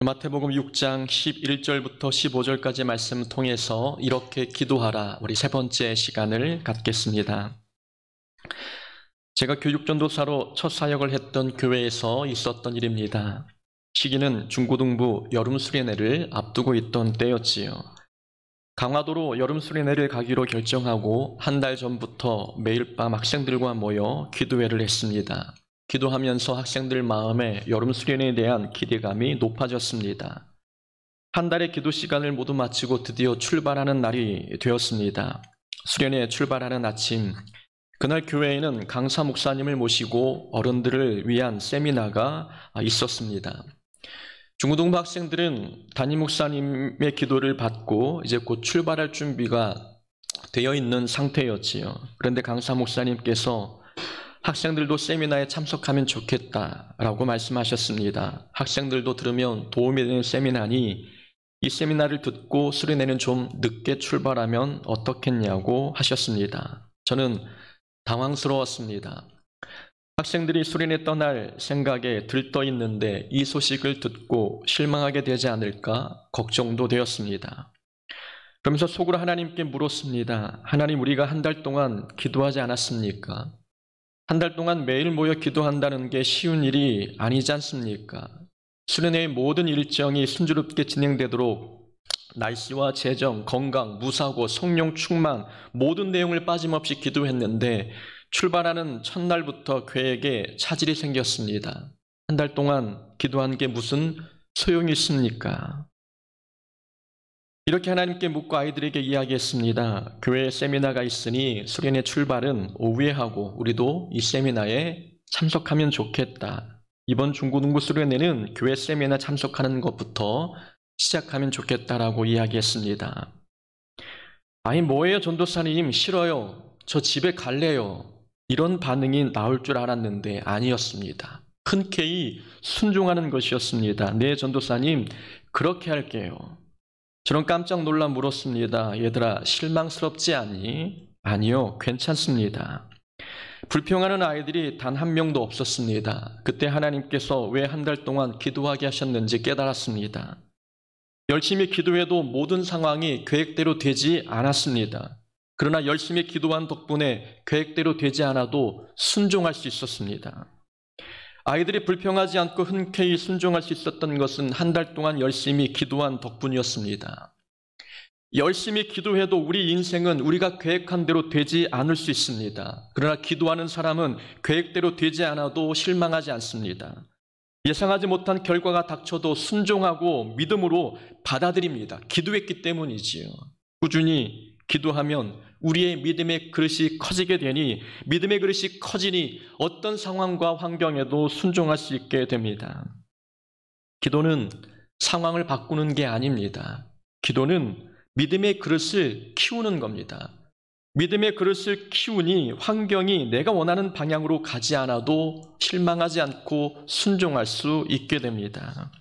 마태복음 6장 11절부터 15절까지 말씀 통해서 이렇게 기도하라, 우리 세 번째 시간을 갖겠습니다. 제가 교육전도사로 첫 사역을 했던 교회에서 있었던 일입니다. 시기는 중고등부 여름 수련회를 앞두고 있던 때였지요. 강화도로 여름 수련회를 가기로 결정하고 한 달 전부터 매일 밤 학생들과 모여 기도회를 했습니다. 기도하면서 학생들 마음에 여름 수련회에 대한 기대감이 높아졌습니다. 한 달의 기도 시간을 모두 마치고 드디어 출발하는 날이 되었습니다. 수련회에 출발하는 아침, 그날 교회에는 강사 목사님을 모시고 어른들을 위한 세미나가 있었습니다. 중고등부 학생들은 담임 목사님의 기도를 받고 이제 곧 출발할 준비가 되어 있는 상태였지요. 그런데 강사 목사님께서 학생들도 세미나에 참석하면 좋겠다라고 말씀하셨습니다. 학생들도 들으면 도움이 되는 세미나니 이 세미나를 듣고 수련회는 좀 늦게 출발하면 어떻겠냐고 하셨습니다. 저는 당황스러웠습니다. 학생들이 수련회 떠날 생각에 들떠 있는데 이 소식을 듣고 실망하게 되지 않을까 걱정도 되었습니다. 그러면서 속으로 하나님께 물었습니다. 하나님, 우리가 한 달 동안 기도하지 않았습니까? 한 달 동안 매일 모여 기도한다는 게 쉬운 일이 아니지 않습니까? 수련회의 모든 일정이 순조롭게 진행되도록 날씨와 재정, 건강, 무사고, 성령 충만 모든 내용을 빠짐없이 기도했는데 출발하는 첫날부터 교회에게 차질이 생겼습니다. 한 달 동안 기도한 게 무슨 소용이 있습니까? 이렇게 하나님께 묻고 아이들에게 이야기했습니다. 교회에 세미나가 있으니 수련회 출발은 오후에 하고 우리도 이 세미나에 참석하면 좋겠다. 이번 중고등부 수련회는 교회 세미나 참석하는 것부터 시작하면 좋겠다라고 이야기했습니다. 아니 뭐예요 전도사님, 싫어요. 저 집에 갈래요. 이런 반응이 나올 줄 알았는데 아니었습니다. 흔쾌히 순종하는 것이었습니다. 네 전도사님, 그렇게 할게요. 저는 깜짝 놀라 물었습니다. 얘들아, 실망스럽지 않니? 아니요, 괜찮습니다. 불평하는 아이들이 단 한 명도 없었습니다. 그때 하나님께서 왜 한 달 동안 기도하게 하셨는지 깨달았습니다. 열심히 기도해도 모든 상황이 계획대로 되지 않았습니다. 그러나 열심히 기도한 덕분에 계획대로 되지 않아도 순종할 수 있었습니다. 아이들이 불평하지 않고 흔쾌히 순종할 수 있었던 것은 한 달 동안 열심히 기도한 덕분이었습니다. 열심히 기도해도 우리 인생은 우리가 계획한 대로 되지 않을 수 있습니다. 그러나 기도하는 사람은 계획대로 되지 않아도 실망하지 않습니다. 예상하지 못한 결과가 닥쳐도 순종하고 믿음으로 받아들입니다. 기도했기 때문이지요. 꾸준히 기도하면 우리의 믿음의 그릇이 커지게 되니 믿음의 그릇이 커지니 어떤 상황과 환경에도 순종할 수 있게 됩니다. 기도는 상황을 바꾸는 게 아닙니다. 기도는 믿음의 그릇을 키우는 겁니다. 믿음의 그릇을 키우니 환경이 내가 원하는 방향으로 가지 않아도 실망하지 않고 순종할 수 있게 됩니다.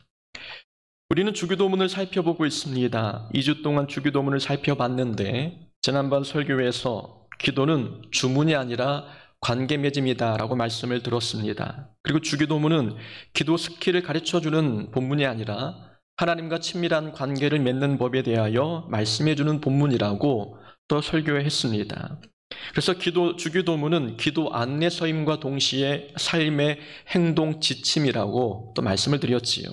우리는 주기도문을 살펴보고 있습니다. 2주 동안 주기도문을 살펴봤는데 지난번 설교에서 기도는 주문이 아니라 관계 맺음이다라고 말씀을 들었습니다. 그리고 주기도문은 기도 스킬을 가르쳐주는 본문이 아니라 하나님과 친밀한 관계를 맺는 법에 대하여 말씀해주는 본문이라고 또 설교했습니다. 그래서 주기도문은 기도 안내서임과 동시에 삶의 행동 지침이라고 또 말씀을 드렸지요.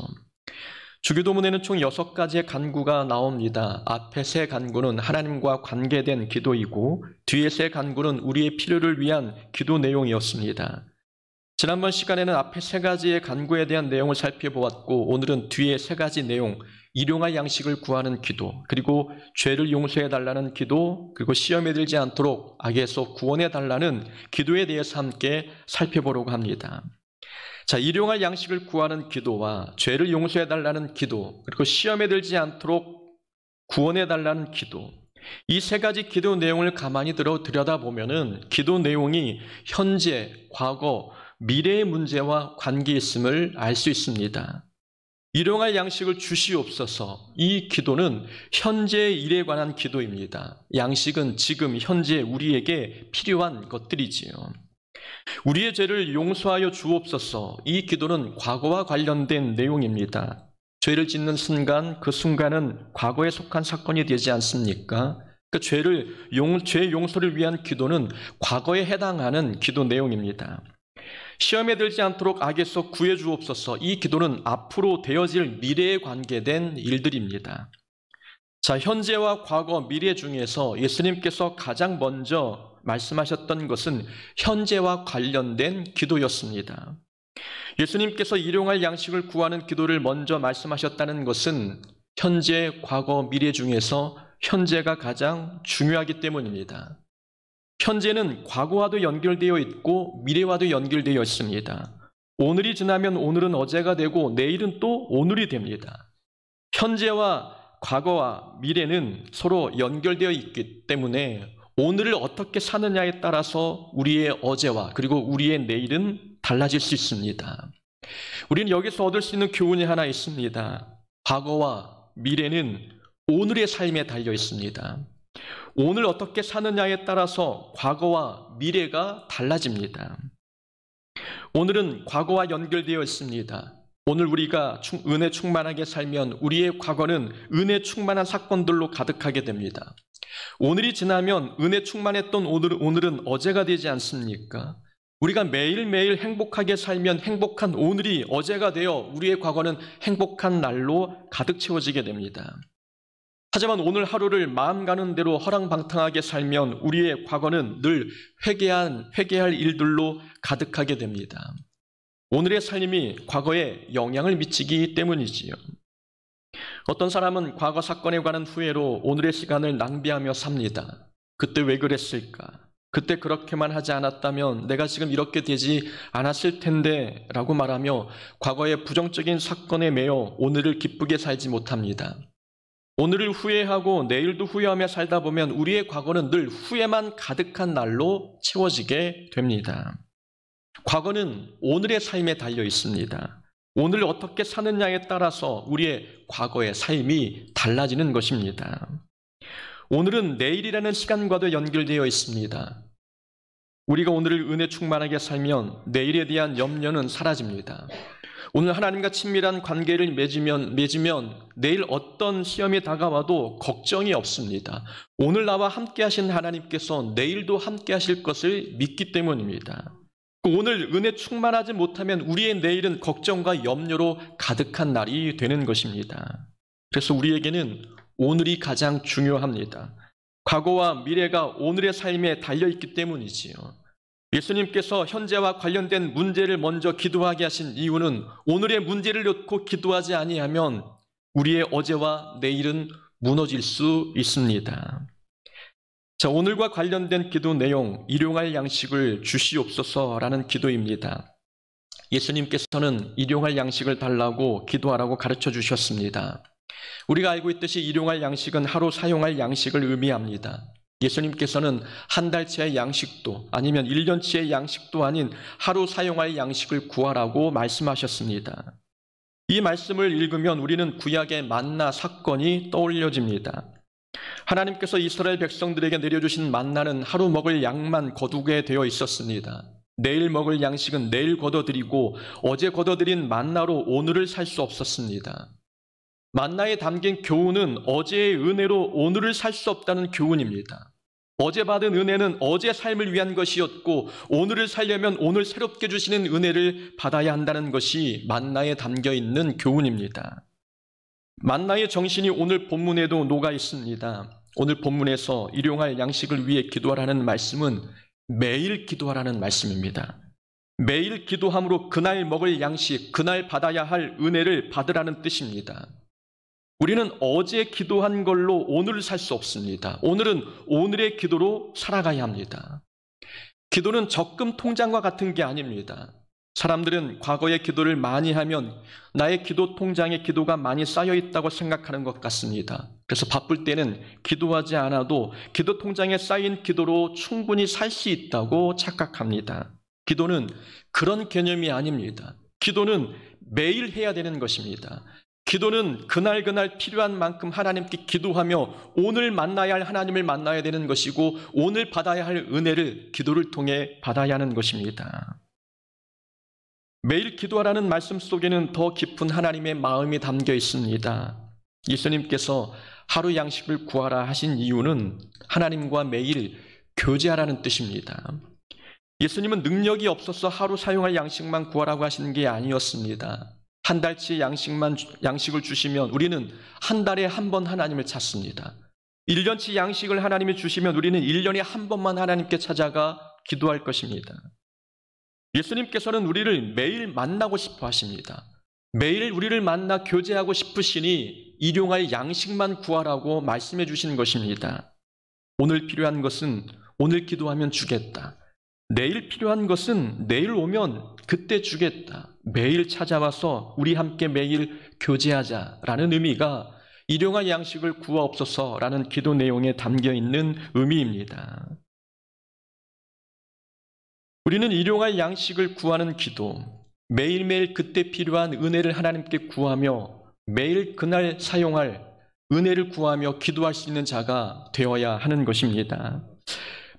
주기도문에는 총 6가지의 간구가 나옵니다. 앞에 3간구는 하나님과 관계된 기도이고 뒤에 3간구는 우리의 필요를 위한 기도 내용이었습니다. 지난번 시간에는 앞에 3가지의 간구에 대한 내용을 살펴보았고 오늘은 뒤에 3가지 내용, 일용할 양식을 구하는 기도, 그리고 죄를 용서해달라는 기도, 그리고 시험에 들지 않도록 악에서 구원해달라는 기도에 대해서 함께 살펴보려고 합니다. 자, 일용할 양식을 구하는 기도와 죄를 용서해달라는 기도, 그리고 시험에 들지 않도록 구원해달라는 기도, 이 3가지 기도 내용을 가만히 들여다보면은 기도 내용이 현재, 과거, 미래의 문제와 관계 있음을 알 수 있습니다. 일용할 양식을 주시옵소서. 이 기도는 현재의 일에 관한 기도입니다. 양식은 지금 현재 우리에게 필요한 것들이지요. 우리의 죄를 용서하여 주옵소서. 이 기도는 과거와 관련된 내용입니다. 죄를 짓는 순간 그 순간은 과거에 속한 사건이 되지 않습니까? 그 죄 용서를 위한 기도는 과거에 해당하는 기도 내용입니다. 시험에 들지 않도록 악에서 구해 주옵소서. 이 기도는 앞으로 되어질 미래에 관계된 일들입니다. 자, 현재와 과거, 미래 중에서 예수님께서 가장 먼저 말씀하셨던 것은 현재와 관련된 기도였습니다. 예수님께서 일용할 양식을 구하는 기도를 먼저 말씀하셨다는 것은 현재, 과거, 미래 중에서 현재가 가장 중요하기 때문입니다. 현재는 과거와도 연결되어 있고 미래와도 연결되어 있습니다. 오늘이 지나면 오늘은 어제가 되고 내일은 또 오늘이 됩니다. 현재와 과거와 미래는 서로 연결되어 있기 때문에 오늘을 어떻게 사느냐에 따라서 우리의 어제와 그리고 우리의 내일은 달라질 수 있습니다. 우리는 여기서 얻을 수 있는 교훈이 하나 있습니다. 과거와 미래는 오늘의 삶에 달려 있습니다. 오늘 어떻게 사느냐에 따라서 과거와 미래가 달라집니다. 오늘은 과거와 연결되어 있습니다. 오늘 우리가 은혜 충만하게 살면 우리의 과거는 은혜 충만한 사건들로 가득하게 됩니다. 오늘이 지나면 은혜 충만했던 오늘은 어제가 되지 않습니까? 우리가 매일매일 행복하게 살면 행복한 오늘이 어제가 되어 우리의 과거는 행복한 날로 가득 채워지게 됩니다. 하지만 오늘 하루를 마음 가는 대로 허랑방탕하게 살면 우리의 과거는 늘 회개할 일들로 가득하게 됩니다. 오늘의 삶이 과거에 영향을 미치기 때문이지요. 어떤 사람은 과거 사건에 관한 후회로 오늘의 시간을 낭비하며 삽니다. 그때 왜 그랬을까? 그때 그렇게만 하지 않았다면 내가 지금 이렇게 되지 않았을 텐데 라고 말하며 과거의 부정적인 사건에 매여 오늘을 기쁘게 살지 못합니다. 오늘을 후회하고 내일도 후회하며 살다 보면 우리의 과거는 늘 후회만 가득한 날로 채워지게 됩니다. 과거는 오늘의 삶에 달려 있습니다. 오늘 어떻게 사느냐에 따라서 우리의 과거의 삶이 달라지는 것입니다. 오늘은 내일이라는 시간과도 연결되어 있습니다. 우리가 오늘을 은혜 충만하게 살면 내일에 대한 염려는 사라집니다. 오늘 하나님과 친밀한 관계를 맺으면 내일 어떤 시험이 다가와도 걱정이 없습니다. 오늘 나와 함께 하신 하나님께서 내일도 함께 하실 것을 믿기 때문입니다. 오늘 은혜 충만하지 못하면 우리의 내일은 걱정과 염려로 가득한 날이 되는 것입니다. 그래서 우리에게는 오늘이 가장 중요합니다. 과거와 미래가 오늘의 삶에 달려있기 때문이지요. 예수님께서 현재와 관련된 문제를 먼저 기도하게 하신 이유는 오늘의 문제를 놓고 기도하지 아니하면 우리의 어제와 내일은 무너질 수 있습니다. 자, 오늘과 관련된 기도 내용, 일용할 양식을 주시옵소서라는 기도입니다. 예수님께서는 일용할 양식을 달라고 기도하라고 가르쳐 주셨습니다. 우리가 알고 있듯이 일용할 양식은 하루 사용할 양식을 의미합니다. 예수님께서는 한 달치의 양식도 아니면 1년치의 양식도 아닌 하루 사용할 양식을 구하라고 말씀하셨습니다. 이 말씀을 읽으면 우리는 구약의 만나 사건이 떠올려집니다. 하나님께서 이스라엘 백성들에게 내려주신 만나는 하루 먹을 양만 거두게 되어 있었습니다. 내일 먹을 양식은 내일 거둬들이고 어제 거둬들인 만나로 오늘을 살 수 없었습니다. 만나에 담긴 교훈은 어제의 은혜로 오늘을 살 수 없다는 교훈입니다. 어제 받은 은혜는 어제 삶을 위한 것이었고 오늘을 살려면 오늘 새롭게 주시는 은혜를 받아야 한다는 것이 만나에 담겨 있는 교훈입니다. 만나의 정신이 오늘 본문에도 녹아 있습니다. 오늘 본문에서 일용할 양식을 위해 기도하라는 말씀은 매일 기도하라는 말씀입니다. 매일 기도함으로 그날 먹을 양식, 그날 받아야 할 은혜를 받으라는 뜻입니다. 우리는 어제 기도한 걸로 오늘을 살 수 없습니다. 오늘은 오늘의 기도로 살아가야 합니다. 기도는 적금 통장과 같은 게 아닙니다. 사람들은 과거의 기도를 많이 하면 나의 기도 통장에 기도가 많이 쌓여 있다고 생각하는 것 같습니다. 그래서 바쁠 때는 기도하지 않아도 기도 통장에 쌓인 기도로 충분히 살 수 있다고 착각합니다. 기도는 그런 개념이 아닙니다. 기도는 매일 해야 되는 것입니다. 기도는 그날 필요한 만큼 하나님께 기도하며 오늘 만나야 할 하나님을 만나야 되는 것이고 오늘 받아야 할 은혜를 기도를 통해 받아야 하는 것입니다. 매일 기도하라는 말씀 속에는 더 깊은 하나님의 마음이 담겨 있습니다. 예수님께서 하루 양식을 구하라 하신 이유는 하나님과 매일 교제하라는 뜻입니다. 예수님은 능력이 없어서 하루 사용할 양식만 구하라고 하시는 게 아니었습니다. 한 달치 양식을 주시면 우리는 한 달에 한 번 하나님을 찾습니다. 1년치 양식을 하나님이 주시면 우리는 1년에 한 번만 하나님께 찾아가 기도할 것입니다. 예수님께서는 우리를 매일 만나고 싶어 하십니다. 매일 우리를 만나 교제하고 싶으시니 일용할 양식만 구하라고 말씀해 주시는 것입니다. 오늘 필요한 것은 오늘 기도하면 주겠다. 내일 필요한 것은 내일 오면 그때 주겠다. 매일 찾아와서 우리 함께 매일 교제하자라는 의미가 일용할 양식을 구하옵소서라는 기도 내용에 담겨 있는 의미입니다. 우리는 일용할 양식을 구하는 기도, 매일매일 그때 필요한 은혜를 하나님께 구하며 매일 그날 사용할 은혜를 구하며 기도할 수 있는 자가 되어야 하는 것입니다.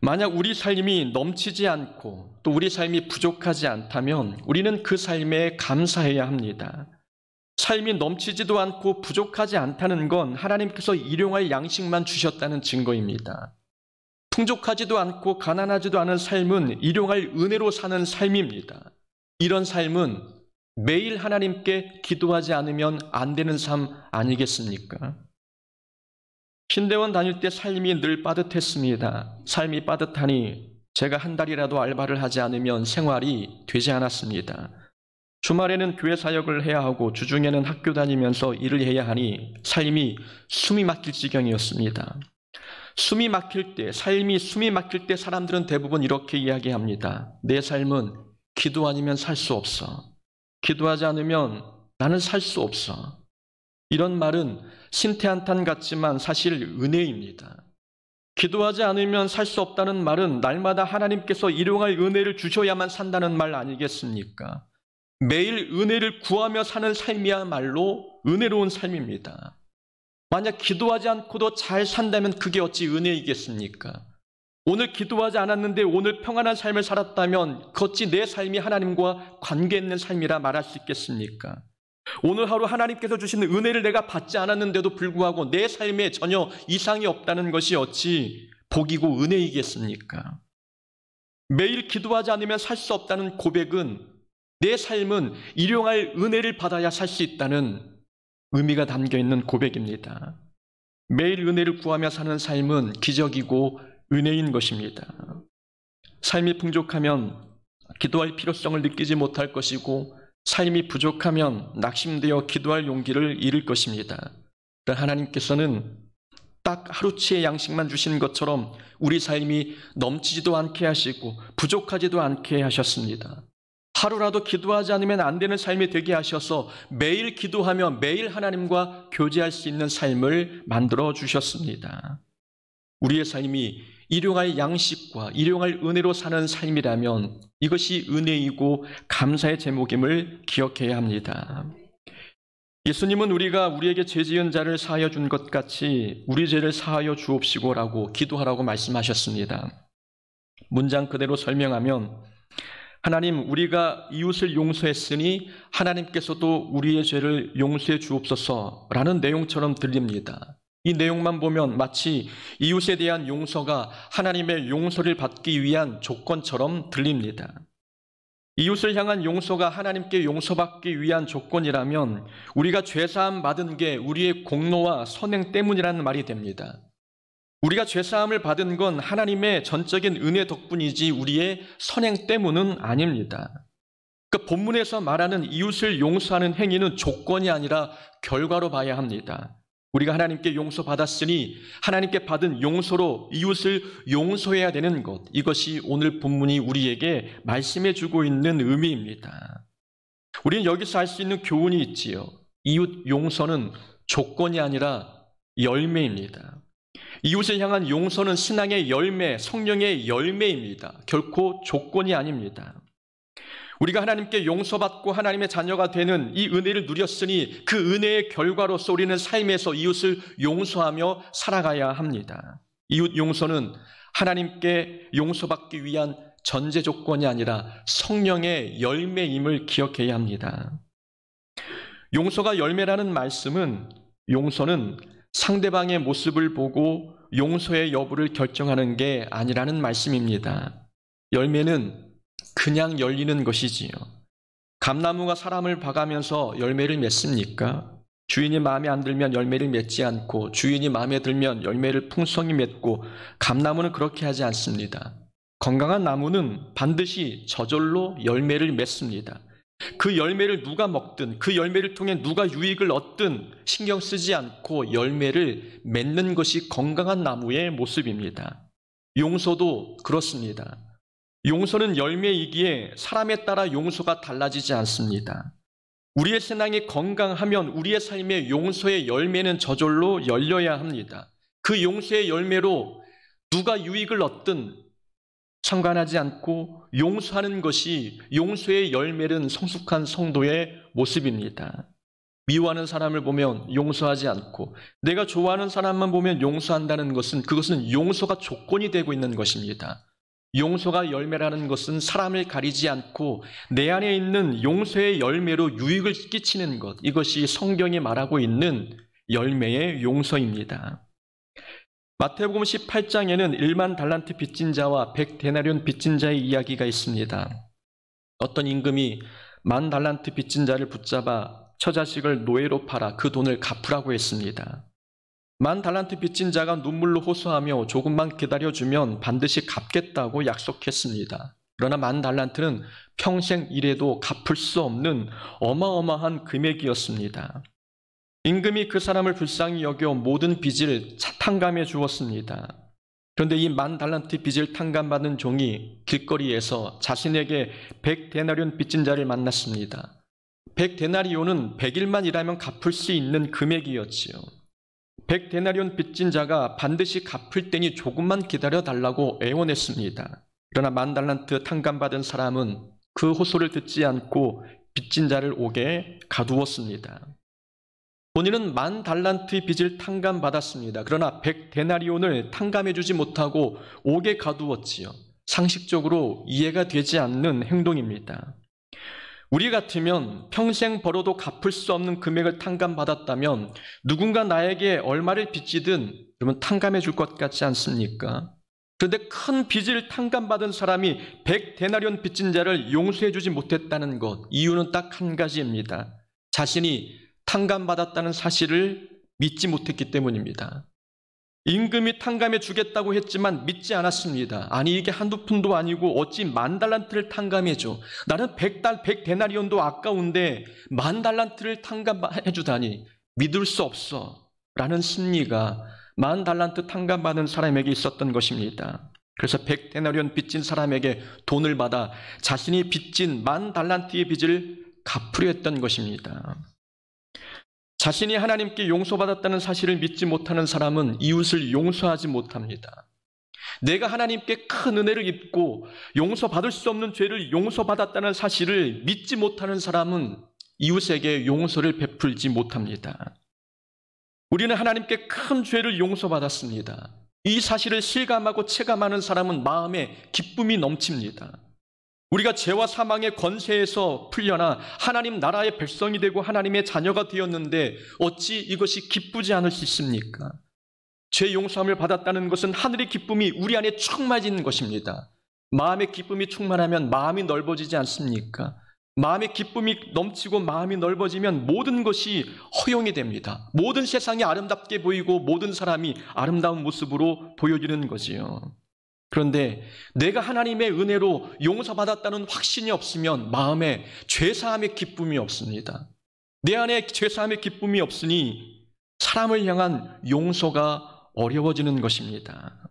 만약 우리 삶이 넘치지 않고 또 우리 삶이 부족하지 않다면 우리는 그 삶에 감사해야 합니다. 삶이 넘치지도 않고 부족하지 않다는 건 하나님께서 일용할 양식만 주셨다는 증거입니다. 풍족하지도 않고 가난하지도 않은 삶은 일용할 은혜로 사는 삶입니다. 이런 삶은 매일 하나님께 기도하지 않으면 안 되는 삶 아니겠습니까? 신대원 다닐 때 삶이 늘 빠듯했습니다. 삶이 빠듯하니 제가 한 달이라도 알바를 하지 않으면 생활이 되지 않았습니다. 주말에는 교회 사역을 해야 하고 주중에는 학교 다니면서 일을 해야 하니 삶이 숨이 막힐 지경이었습니다. 숨이 막힐 때, 삶이 숨이 막힐 때 사람들은 대부분 이렇게 이야기합니다. 내 삶은 기도 아니면 살 수 없어. 기도하지 않으면 나는 살 수 없어. 이런 말은 신태한탄 같지만 사실 은혜입니다. 기도하지 않으면 살 수 없다는 말은 날마다 하나님께서 일용할 은혜를 주셔야만 산다는 말 아니겠습니까? 매일 은혜를 구하며 사는 삶이야말로 은혜로운 삶입니다. 만약 기도하지 않고도 잘 산다면 그게 어찌 은혜이겠습니까? 오늘 기도하지 않았는데 오늘 평안한 삶을 살았다면 어찌 내 삶이 하나님과 관계 있는 삶이라 말할 수 있겠습니까? 오늘 하루 하나님께서 주시는 은혜를 내가 받지 않았는데도 불구하고 내 삶에 전혀 이상이 없다는 것이 어찌 복이고 은혜이겠습니까? 매일 기도하지 않으면 살 수 없다는 고백은 내 삶은 일용할 은혜를 받아야 살 수 있다는 의미가 담겨 있는 고백입니다. 매일 은혜를 구하며 사는 삶은 기적이고 은혜인 것입니다. 삶이 풍족하면 기도할 필요성을 느끼지 못할 것이고 삶이 부족하면 낙심되어 기도할 용기를 잃을 것입니다. 하나님께서는 딱 하루치의 양식만 주신 것처럼 우리 삶이 넘치지도 않게 하시고 부족하지도 않게 하셨습니다. 하루라도 기도하지 않으면 안 되는 삶이 되게 하셔서 매일 기도하며 매일 하나님과 교제할 수 있는 삶을 만들어 주셨습니다. 우리의 삶이 일용할 양식과 일용할 은혜로 사는 삶이라면 이것이 은혜이고 감사의 제목임을 기억해야 합니다. 예수님은 우리가 우리에게 죄 지은 자를 사하여 준 것 같이 우리 죄를 사하여 주옵시고라고 기도하라고 말씀하셨습니다. 문장 그대로 설명하면 하나님, 우리가 이웃을 용서했으니 하나님께서도 우리의 죄를 용서해 주옵소서라는 내용처럼 들립니다. 이 내용만 보면 마치 이웃에 대한 용서가 하나님의 용서를 받기 위한 조건처럼 들립니다. 이웃을 향한 용서가 하나님께 용서받기 위한 조건이라면 우리가 죄사함 받은 게 우리의 공로와 선행 때문이라는 말이 됩니다. 우리가 죄사함을 받은 건 하나님의 전적인 은혜 덕분이지 우리의 선행 때문은 아닙니다. 그 본문에서 말하는 이웃을 용서하는 행위는 조건이 아니라 결과로 봐야 합니다. 우리가 하나님께 용서받았으니 하나님께 받은 용서로 이웃을 용서해야 되는 것, 이것이 오늘 본문이 우리에게 말씀해 주고 있는 의미입니다. 우리는 여기서 알 수 있는 교훈이 있지요. 이웃 용서는 조건이 아니라 열매입니다. 이웃을 향한 용서는 신앙의 열매, 성령의 열매입니다. 결코 조건이 아닙니다. 우리가 하나님께 용서받고 하나님의 자녀가 되는 이 은혜를 누렸으니 그 은혜의 결과로서 우리는 삶에서 이웃을 용서하며 살아가야 합니다. 이웃 용서는 하나님께 용서받기 위한 전제 조건이 아니라 성령의 열매임을 기억해야 합니다. 용서가 열매라는 말씀은 용서는 상대방의 모습을 보고 용서의 여부를 결정하는 게 아니라는 말씀입니다. 열매는 그냥 열리는 것이지요. 감나무가 사람을 봐가면서 열매를 맺습니까? 주인이 마음에 안 들면 열매를 맺지 않고 주인이 마음에 들면 열매를 풍성히 맺고 감나무는 그렇게 하지 않습니다. 건강한 나무는 반드시 저절로 열매를 맺습니다. 그 열매를 누가 먹든 그 열매를 통해 누가 유익을 얻든 신경 쓰지 않고 열매를 맺는 것이 건강한 나무의 모습입니다. 용서도 그렇습니다. 용서는 열매이기에 사람에 따라 용서가 달라지지 않습니다. 우리의 신앙이 건강하면 우리의 삶에 용서의 열매는 저절로 열려야 합니다. 그 용서의 열매로 누가 유익을 얻든 상관하지 않고 용서하는 것이 용서의 열매는 성숙한 성도의 모습입니다. 미워하는 사람을 보면 용서하지 않고 내가 좋아하는 사람만 보면 용서한다는 것은 그것은 용서가 조건이 되고 있는 것입니다. 용서가 열매라는 것은 사람을 가리지 않고 내 안에 있는 용서의 열매로 유익을 끼치는 것, 이것이 성경이 말하고 있는 열매의 용서입니다. 마태복음 18장에는 1만 달란트 빚진 자와 100데나리온 빚진 자의 이야기가 있습니다. 어떤 임금이 1만 달란트 빚진 자를 붙잡아 처자식을 노예로 팔아 그 돈을 갚으라고 했습니다. 1만 달란트 빚진 자가 눈물로 호소하며 조금만 기다려주면 반드시 갚겠다고 약속했습니다. 그러나 1만 달란트는 평생 일해도 갚을 수 없는 어마어마한 금액이었습니다. 임금이 그 사람을 불쌍히 여겨 모든 빚을 탕감해 주었습니다. 그런데 이 1만 달란트 빚을 탕감받은 종이 길거리에서 자신에게 100데나리온 빚진 자를 만났습니다. 100데나리온은 100일만 일하면 갚을 수 있는 금액이었지요. 100데나리온 빚진 자가 반드시 갚을 때니 조금만 기다려달라고 애원했습니다. 그러나 1만 달란트 탕감받은 사람은 그 호소를 듣지 않고 빚진 자를 옥에 가두었습니다. 본인은 1만 달란트 빚을 탕감받았습니다. 그러나 100데나리온을 탕감해주지 못하고 옥에 가두었지요. 상식적으로 이해가 되지 않는 행동입니다. 우리 같으면 평생 벌어도 갚을 수 없는 금액을 탕감받았다면 누군가 나에게 얼마를 빚지든 그러면 탕감해 줄 것 같지 않습니까? 그런데 큰 빚을 탕감받은 사람이 100데나리온 빚진 자를 용서해 주지 못했다는 것, 이유는 딱 한 가지입니다. 자신이 탕감받았다는 사실을 믿지 못했기 때문입니다. 임금이 탕감해 주겠다고 했지만 믿지 않았습니다. 아니 이게 한두 푼도 아니고 어찌 1만 달란트를 탕감해 줘. 나는 100데나리온도 아까운데 1만 달란트를 탕감해 주다니 믿을 수 없어 라는 심리가 1만 달란트 탕감받은 사람에게 있었던 것입니다. 그래서 100데나리온 빚진 사람에게 돈을 받아 자신이 빚진 1만 달란트의 빚을 갚으려 했던 것입니다. 자신이 하나님께 용서받았다는 사실을 믿지 못하는 사람은 이웃을 용서하지 못합니다. 내가 하나님께 큰 은혜를 입고 용서받을 수 없는 죄를 용서받았다는 사실을 믿지 못하는 사람은 이웃에게 용서를 베풀지 못합니다. 우리는 하나님께 큰 죄를 용서받았습니다. 이 사실을 실감하고 체감하는 사람은 마음에 기쁨이 넘칩니다. 우리가 죄와 사망의 권세에서 풀려나 하나님 나라의 백성이 되고 하나님의 자녀가 되었는데 어찌 이것이 기쁘지 않을 수 있습니까? 죄 용서함을 받았다는 것은 하늘의 기쁨이 우리 안에 충만해지는 것입니다. 마음의 기쁨이 충만하면 마음이 넓어지지 않습니까? 마음의 기쁨이 넘치고 마음이 넓어지면 모든 것이 허용이 됩니다. 모든 세상이 아름답게 보이고 모든 사람이 아름다운 모습으로 보여지는 거지요. 그런데 내가 하나님의 은혜로 용서받았다는 확신이 없으면 마음에 죄사함의 기쁨이 없습니다. 내 안에 죄사함의 기쁨이 없으니 사람을 향한 용서가 어려워지는 것입니다.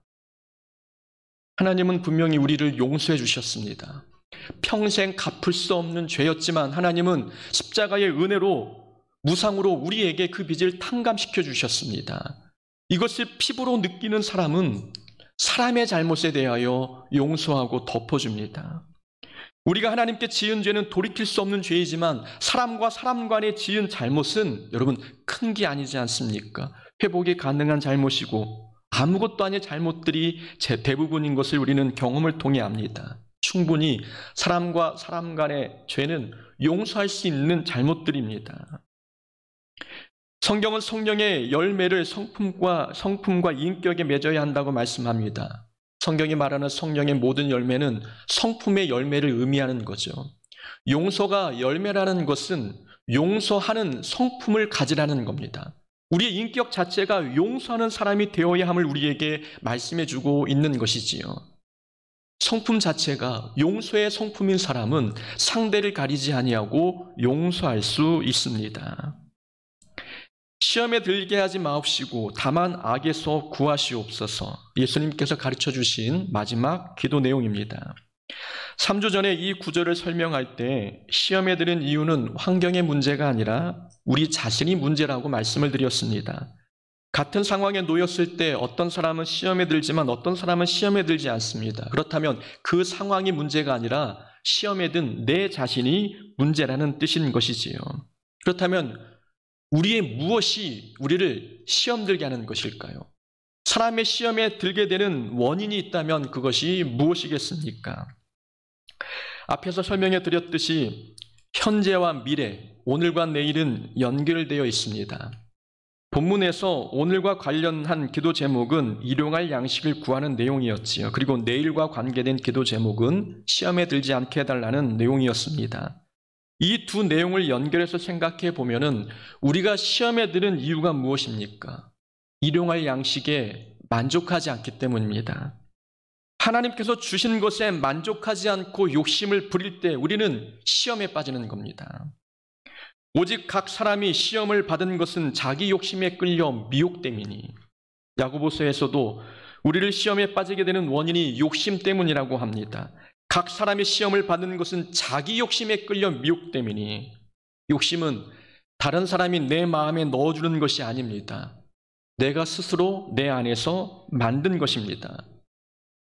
하나님은 분명히 우리를 용서해 주셨습니다. 평생 갚을 수 없는 죄였지만 하나님은 십자가의 은혜로 무상으로 우리에게 그 빚을 탕감시켜 주셨습니다. 이것을 피부로 느끼는 사람은 사람의 잘못에 대하여 용서하고 덮어줍니다. 우리가 하나님께 지은 죄는 돌이킬 수 없는 죄이지만 사람과 사람 간에 지은 잘못은 여러분 큰 게 아니지 않습니까? 회복이 가능한 잘못이고 아무것도 아닌 잘못들이 대부분인 것을 우리는 경험을 통해 압니다. 충분히 사람과 사람 간의 죄는 용서할 수 있는 잘못들입니다. 성경은 성령의 열매를 성품과 인격에 맺어야 한다고 말씀합니다. 성경이 말하는 성령의 모든 열매는 성품의 열매를 의미하는 거죠. 용서가 열매라는 것은 용서하는 성품을 가지라는 겁니다. 우리의 인격 자체가 용서하는 사람이 되어야 함을 우리에게 말씀해 주고 있는 것이지요. 성품 자체가 용서의 성품인 사람은 상대를 가리지 아니하고 용서할 수 있습니다. 시험에 들게 하지 마옵시고 다만 악에서 구하시옵소서. 예수님께서 가르쳐 주신 마지막 기도 내용입니다. 3주 전에 이 구절을 설명할 때 시험에 들은 이유는 환경의 문제가 아니라 우리 자신이 문제라고 말씀을 드렸습니다. 같은 상황에 놓였을 때 어떤 사람은 시험에 들지만 어떤 사람은 시험에 들지 않습니다. 그렇다면 그 상황이 문제가 아니라 시험에 든 내 자신이 문제라는 뜻인 것이지요. 그렇다면 우리의 무엇이 우리를 시험 들게 하는 것일까요? 사람의 시험에 들게 되는 원인이 있다면 그것이 무엇이겠습니까? 앞에서 설명해 드렸듯이 현재와 미래, 오늘과 내일은 연결되어 있습니다. 본문에서 오늘과 관련한 기도 제목은 일용할 양식을 구하는 내용이었지요. 그리고 내일과 관계된 기도 제목은 시험에 들지 않게 해달라는 내용이었습니다. 이 두 내용을 연결해서 생각해 보면은 우리가 시험에 드는 이유가 무엇입니까? 일용할 양식에 만족하지 않기 때문입니다. 하나님께서 주신 것에 만족하지 않고 욕심을 부릴 때 우리는 시험에 빠지는 겁니다. 오직 각 사람이 시험을 받은 것은 자기 욕심에 끌려 미혹됨이니, 야고보서에서도 우리를 시험에 빠지게 되는 원인이 욕심 때문이라고 합니다. 각 사람이 시험을 받는 것은 자기 욕심에 끌려 미혹됨이니, 욕심은 다른 사람이 내 마음에 넣어주는 것이 아닙니다. 내가 스스로 내 안에서 만든 것입니다.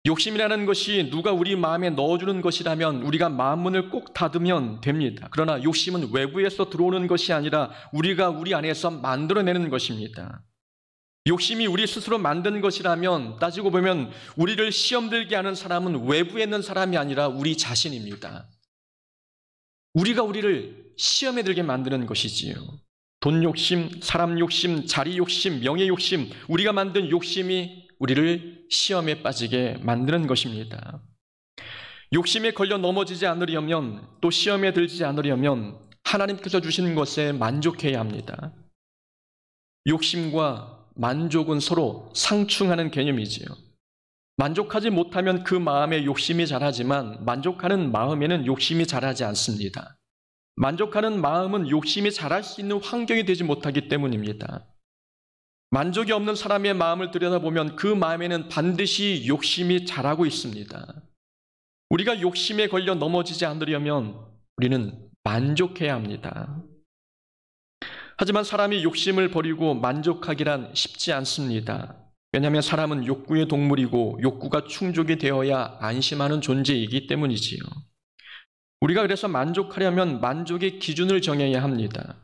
욕심이라는 것이 누가 우리 마음에 넣어주는 것이라면 우리가 마음문을 꼭 닫으면 됩니다. 그러나 욕심은 외부에서 들어오는 것이 아니라 우리가 우리 안에서 만들어내는 것입니다. 욕심이 우리 스스로 만든 것이라면 따지고 보면 우리를 시험 들게 하는 사람은 외부에 있는 사람이 아니라 우리 자신입니다. 우리가 우리를 시험에 들게 만드는 것이지요. 돈 욕심, 사람 욕심, 자리 욕심, 명예 욕심, 우리가 만든 욕심이 우리를 시험에 빠지게 만드는 것입니다. 욕심에 걸려 넘어지지 않으려면, 또 시험에 들지 않으려면 하나님께서 주신 것에 만족해야 합니다. 욕심과 만족은 서로 상충하는 개념이지요. 만족하지 못하면 그 마음에 욕심이 자라지만 만족하는 마음에는 욕심이 자라지 않습니다. 만족하는 마음은 욕심이 자랄 수 있는 환경이 되지 못하기 때문입니다. 만족이 없는 사람의 마음을 들여다보면 그 마음에는 반드시 욕심이 자라고 있습니다. 우리가 욕심에 걸려 넘어지지 않으려면 우리는 만족해야 합니다. 하지만 사람이 욕심을 버리고 만족하기란 쉽지 않습니다. 왜냐하면 사람은 욕구의 동물이고 욕구가 충족이 되어야 안심하는 존재이기 때문이지요. 우리가 그래서 만족하려면 만족의 기준을 정해야 합니다.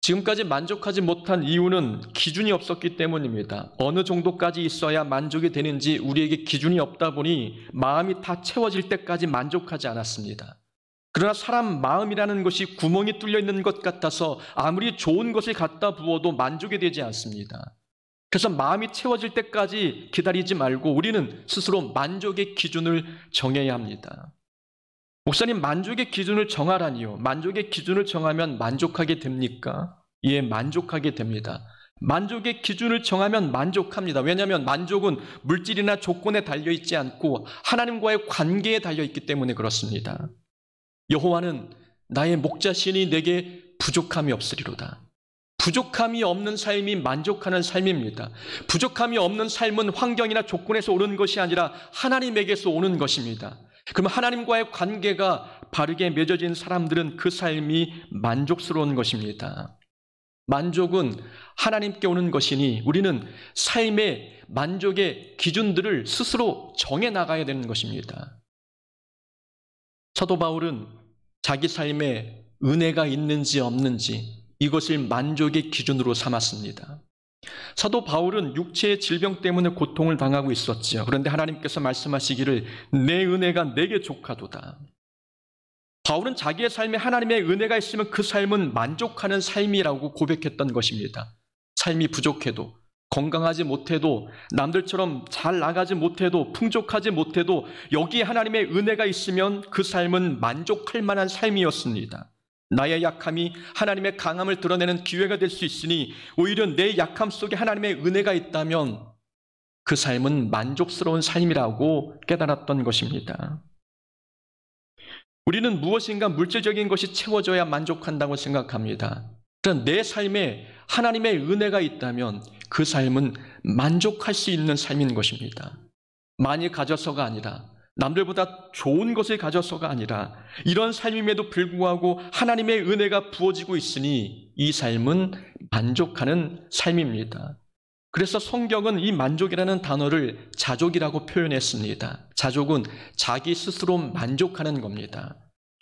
지금까지 만족하지 못한 이유는 기준이 없었기 때문입니다. 어느 정도까지 있어야 만족이 되는지 우리에게 기준이 없다 보니 마음이 다 채워질 때까지 만족하지 않았습니다. 그러나 사람 마음이라는 것이 구멍이 뚫려 있는 것 같아서 아무리 좋은 것을 갖다 부어도 만족이 되지 않습니다. 그래서 마음이 채워질 때까지 기다리지 말고 우리는 스스로 만족의 기준을 정해야 합니다. 목사님, 만족의 기준을 정하라니요. 만족의 기준을 정하면 만족하게 됩니까? 예, 만족하게 됩니다. 만족의 기준을 정하면 만족합니다. 왜냐하면 만족은 물질이나 조건에 달려있지 않고 하나님과의 관계에 달려있기 때문에 그렇습니다. 여호와는 나의 목자시니 내게 부족함이 없으리로다. 부족함이 없는 삶이 만족하는 삶입니다. 부족함이 없는 삶은 환경이나 조건에서 오는 것이 아니라 하나님에게서 오는 것입니다. 그럼 하나님과의 관계가 바르게 맺어진 사람들은 그 삶이 만족스러운 것입니다. 만족은 하나님께 오는 것이니 우리는 삶의 만족의 기준들을 스스로 정해 나가야 되는 것입니다. 사도 바울은 자기 삶에 은혜가 있는지 없는지 이것을 만족의 기준으로 삼았습니다. 사도 바울은 육체의 질병 때문에 고통을 당하고 있었지요. 그런데 하나님께서 말씀하시기를 내 은혜가 내게 족하도다. 바울은 자기의 삶에 하나님의 은혜가 있으면 그 삶은 만족하는 삶이라고 고백했던 것입니다. 삶이 부족해도, 건강하지 못해도, 남들처럼 잘 나가지 못해도, 풍족하지 못해도 여기에 하나님의 은혜가 있으면 그 삶은 만족할 만한 삶이었습니다. 나의 약함이 하나님의 강함을 드러내는 기회가 될 수 있으니 오히려 내 약함 속에 하나님의 은혜가 있다면 그 삶은 만족스러운 삶이라고 깨달았던 것입니다. 우리는 무엇인가 물질적인 것이 채워져야 만족한다고 생각합니다. 그러나 내 삶에 하나님의 은혜가 있다면 그 삶은 만족할 수 있는 삶인 것입니다. 많이 가져서가 아니라, 남들보다 좋은 것을 가져서가 아니라, 이런 삶임에도 불구하고 하나님의 은혜가 부어지고 있으니 이 삶은 만족하는 삶입니다. 그래서 성경은 이 만족이라는 단어를 자족이라고 표현했습니다. 자족은 자기 스스로 만족하는 겁니다.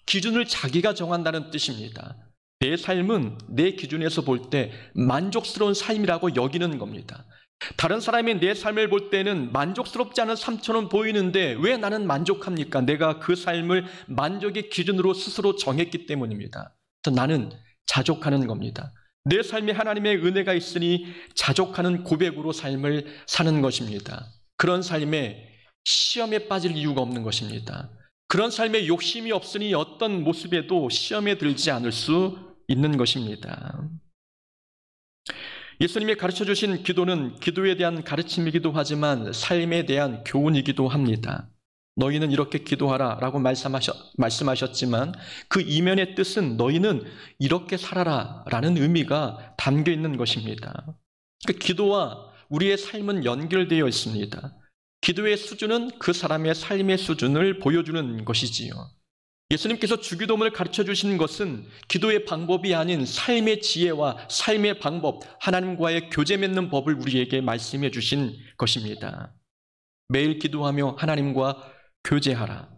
기준을 자기가 정한다는 뜻입니다. 내 삶은 내 기준에서 볼 때 만족스러운 삶이라고 여기는 겁니다. 다른 사람이 내 삶을 볼 때는 만족스럽지 않은 삶처럼 보이는데 왜 나는 만족합니까? 내가 그 삶을 만족의 기준으로 스스로 정했기 때문입니다. 그래서 나는 자족하는 겁니다. 내 삶에 하나님의 은혜가 있으니 자족하는 고백으로 삶을 사는 것입니다. 그런 삶에 시험에 빠질 이유가 없는 것입니다. 그런 삶에 욕심이 없으니 어떤 모습에도 시험에 들지 않을 수 있는 것입니다. 예수님이 가르쳐주신 기도는 기도에 대한 가르침이기도 하지만 삶에 대한 교훈이기도 합니다. 너희는 이렇게 기도하라 라고 말씀하셨지만 그 이면의 뜻은 너희는 이렇게 살아라 라는 의미가 담겨 있는 것입니다. 기도와 우리의 삶은 연결되어 있습니다. 기도의 수준은 그 사람의 삶의 수준을 보여주는 것이지요. 예수님께서 주기도문을 가르쳐 주신 것은 기도의 방법이 아닌 삶의 지혜와 삶의 방법, 하나님과의 교제 맺는 법을 우리에게 말씀해 주신 것입니다. 매일 기도하며 하나님과 교제하라.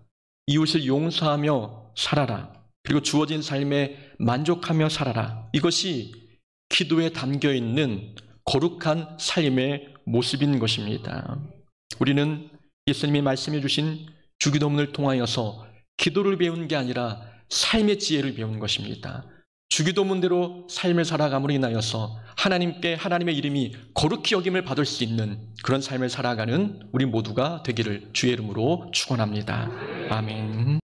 이웃을 용서하며 살아라. 그리고 주어진 삶에 만족하며 살아라. 이것이 기도에 담겨 있는 거룩한 삶의 모습인 것입니다. 우리는 예수님이 말씀해 주신 주기도문을 통하여서 기도를 배운 게 아니라 삶의 지혜를 배운 것입니다. 주기도문대로 삶을 살아감으로 인하여서 하나님께 하나님의 이름이 거룩히 여김을 받을 수 있는 그런 삶을 살아가는 우리 모두가 되기를 주의 이름으로 축원합니다. 아멘.